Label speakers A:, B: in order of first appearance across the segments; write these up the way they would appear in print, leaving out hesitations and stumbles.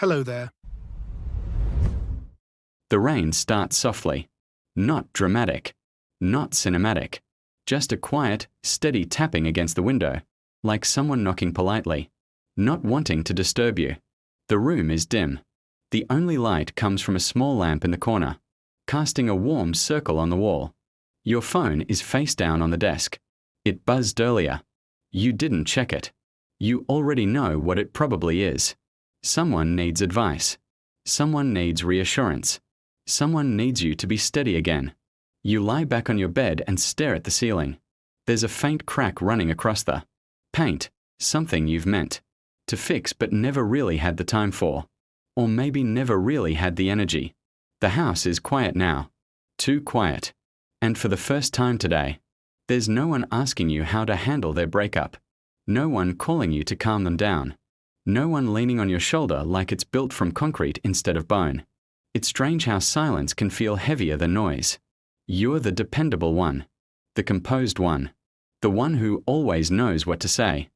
A: Hello there.
B: The rain starts softly. Not dramatic. Not cinematic. Just a quiet, steady tapping against the window, like someone knocking politely, not wanting to disturb you. The room is dim. The only light comes from a small lamp in the corner, casting a warm circle on the wall. Your phone is face down on the desk. It buzzed earlier. You didn't check it. You already know what it probably is. Someone needs advice. Someone needs reassurance. Someone needs you to be steady again. You lie back on your bed and stare at the ceiling. There's a faint crack running across the paint, something you've meant to fix but never really had the time for. Or maybe never really had the energy. The house is quiet now. Too quiet. And for the first time today, there's no one asking you how to handle their breakup. No one calling you to calm them down. No one leaning on your shoulder like it's built from concrete instead of bone. It's strange how silence can feel heavier than noise. You're the dependable one. The composed one. The one who always knows what to say.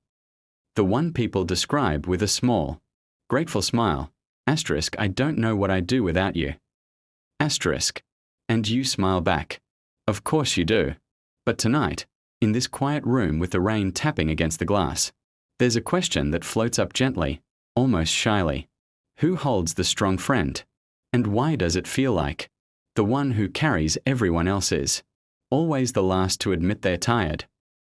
B: The one people describe with a small, grateful smile. Asterisk, I don't know what I'd do without you. Asterisk. And you smile back. Of course you do. But tonight, in this quiet room with the rain tapping against the glass, there's a question that floats up gently, almost shyly. Who holds the strong friend? And why does it feel like the one who carries everyone else's? Always the last to admit they're tired.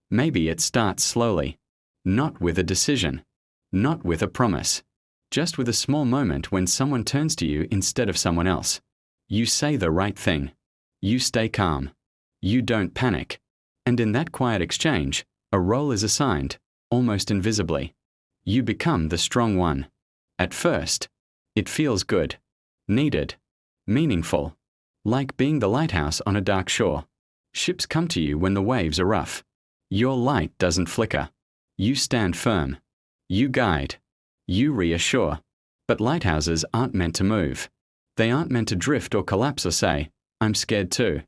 B: Maybe it starts slowly. Not with a decision. Not with a promise. Just with a small moment when someone turns to you instead of someone else. You say the right thing. You stay calm. You don't panic. And in that quiet exchange, a role is assigned, almost invisibly. You become the strong one. At first, it feels good, needed, meaningful, like being the lighthouse on a dark shore. Ships come to you when the waves are rough. Your light doesn't flicker. You stand firm. You guide. You reassure. But lighthouses aren't meant to move. They aren't meant to drift or collapse or say, I'm scared too.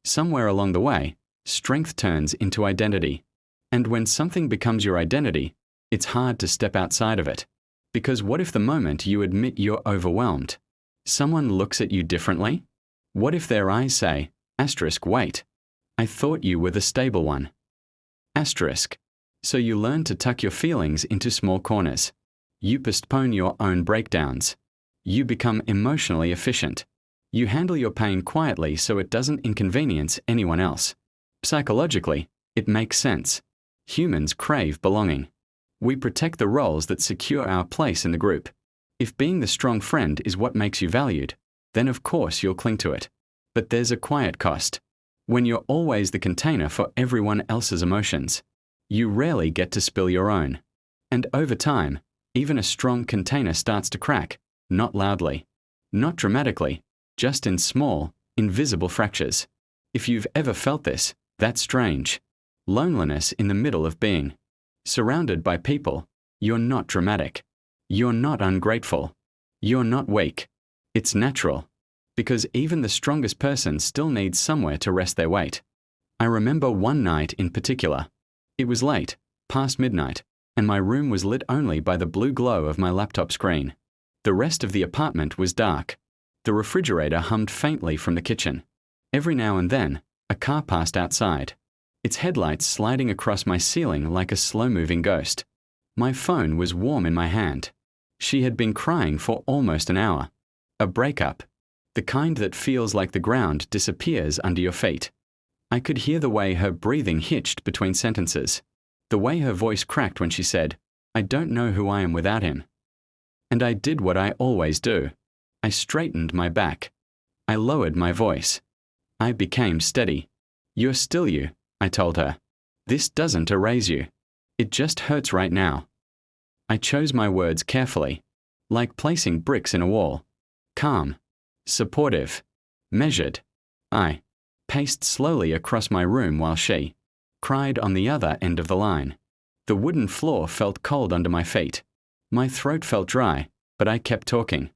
B: Somewhere along the way, strength turns into identity. And when something becomes your identity, it's hard to step outside of it. Because what if the moment you admit you're overwhelmed, someone looks at you differently? What if their eyes say, asterisk, wait, I thought you were the stable one. Asterisk. So you learn to tuck your feelings into small corners. You postpone your own breakdowns. You become emotionally efficient. You handle your pain quietly so it doesn't inconvenience anyone else. Psychologically, it makes sense. Humans crave belonging. We protect the roles that secure our place in the group. If being the strong friend is what makes you valued, then of course you'll cling to it. But there's a quiet cost. When you're always the container for everyone else's emotions, you rarely get to spill your own. And over time, even a strong container starts to crack, not loudly, not dramatically, just in small, invisible fractures. If you've ever felt this, that's strange. Loneliness in the middle of being. Surrounded by people, you're not dramatic. You're not ungrateful. You're not weak. It's natural. Because even the strongest person still needs somewhere to rest their weight. I remember one night in particular. It was late, past midnight, and my room was lit only by the blue glow of my laptop screen. The rest of the apartment was dark. The refrigerator hummed faintly from the kitchen. Every now and then, a car passed outside, its headlights sliding across my ceiling like a slow-moving ghost. My phone was warm in my hand. She had been crying for almost an hour. A breakup. The kind that feels like the ground disappears under your feet. I could hear the way her breathing hitched between sentences. The way her voice cracked when she said, I don't know who I am without him. And I did what I always do. I straightened my back. I lowered my voice. I became steady. You're still you, I told her. This doesn't erase you. It just hurts right now. I chose my words carefully, like placing bricks in a wall. Calm, supportive, measured. I paced slowly across my room while she cried on the other end of the line. The wooden floor felt cold under my feet. My throat felt dry, but I kept talking.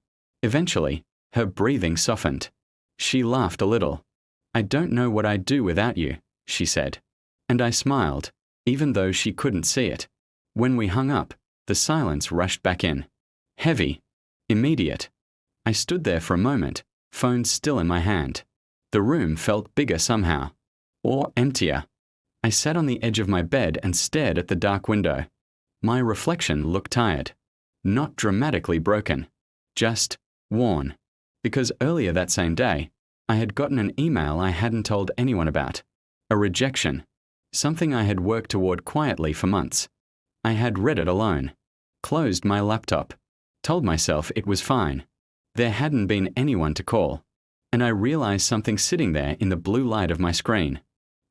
B: Eventually, her breathing softened. She laughed a little. I don't know what I'd do without you, she said. And I smiled, even though she couldn't see it. When we hung up, the silence rushed back in. Heavy. Immediate. I stood there for a moment, phone still in my hand. The room felt bigger somehow. Or emptier. I sat on the edge of my bed and stared at the dark window. My reflection looked tired. Not dramatically broken. Just worn. Because earlier that same day, I had gotten an email I hadn't told anyone about. A rejection. Something I had worked toward quietly for months. I had read it alone. Closed my laptop. Told myself it was fine. There hadn't been anyone to call. And I realized something sitting there in the blue light of my screen.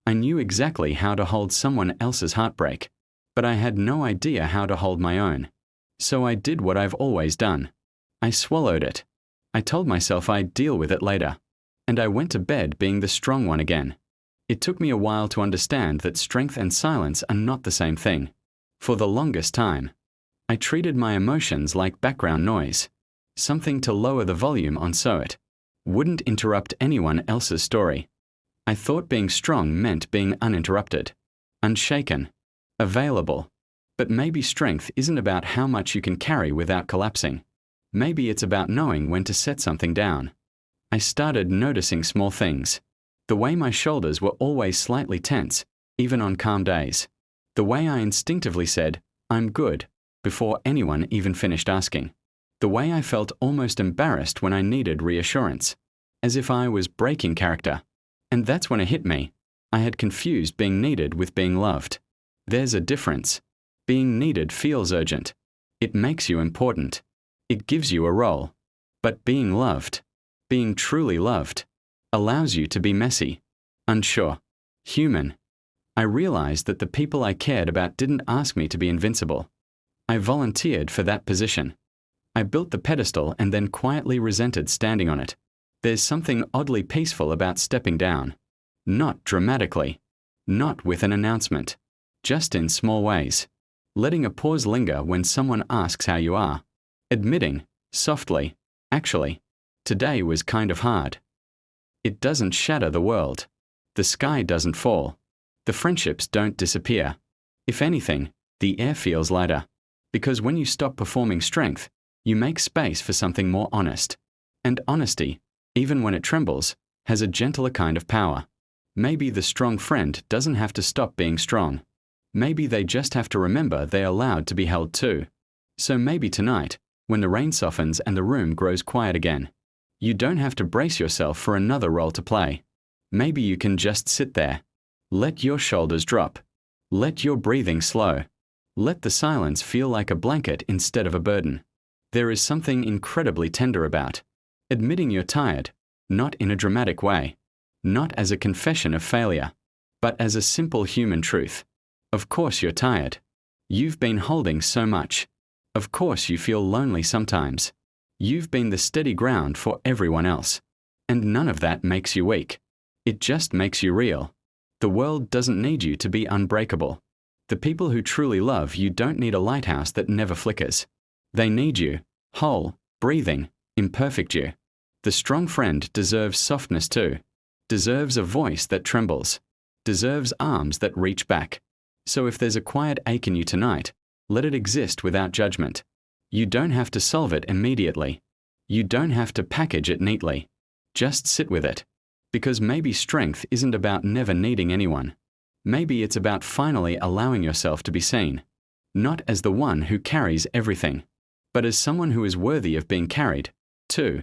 B: I knew exactly how to hold someone else's heartbreak, but I had no idea how to hold my own. So I did what I've always done. I swallowed it. I told myself I'd deal with it later. And I went to bed being the strong one again. It took me a while to understand that strength and silence are not the same thing. For the longest time, I treated my emotions like background noise. Something to lower the volume on so it wouldn't interrupt anyone else's story. I thought being strong meant being uninterrupted, unshaken, available. But maybe strength isn't about how much you can carry without collapsing. Maybe it's about knowing when to set something down. I started noticing small things. The way my shoulders were always slightly tense, even on calm days. The way I instinctively said, "I'm good," before anyone even finished asking. The way I felt almost embarrassed when I needed reassurance, as if I was breaking character. And that's when it hit me. I had confused being needed with being loved. There's a difference. Being needed feels urgent. It makes you important. It gives you a role. But being loved, being truly loved, allows you to be messy, unsure, human. I realized that the people I cared about didn't ask me to be invincible. I volunteered for that position. I built the pedestal and then quietly resented standing on it. There's something oddly peaceful about stepping down. Not dramatically. Not with an announcement. Just in small ways. Letting a pause linger when someone asks how you are. Admitting, softly, actually, today was kind of hard. It doesn't shatter the world. The sky doesn't fall. The friendships don't disappear. If anything, the air feels lighter. Because when you stop performing strength, you make space for something more honest. And honesty, even when it trembles, has a gentler kind of power. Maybe the strong friend doesn't have to stop being strong. Maybe they just have to remember they're allowed to be held too. So maybe tonight, when the rain softens and the room grows quiet again, you don't have to brace yourself for another role to play. Maybe you can just sit there. Let your shoulders drop. Let your breathing slow. Let the silence feel like a blanket instead of a burden. There is something incredibly tender about admitting you're tired, not in a dramatic way, not as a confession of failure, but as a simple human truth. Of course you're tired. You've been holding so much. Of course you feel lonely sometimes. You've been the steady ground for everyone else. And none of that makes you weak. It just makes you real. The world doesn't need you to be unbreakable. The people who truly love you don't need a lighthouse that never flickers. They need you, whole, breathing, imperfect you. The strong friend deserves softness too. Deserves a voice that trembles. Deserves arms that reach back. So if there's a quiet ache in you tonight, let it exist without judgment. You don't have to solve it immediately. You don't have to package it neatly. Just sit with it. Because maybe strength isn't about never needing anyone. Maybe it's about finally allowing yourself to be seen. Not as the one who carries everything, but as someone who is worthy of being carried, too.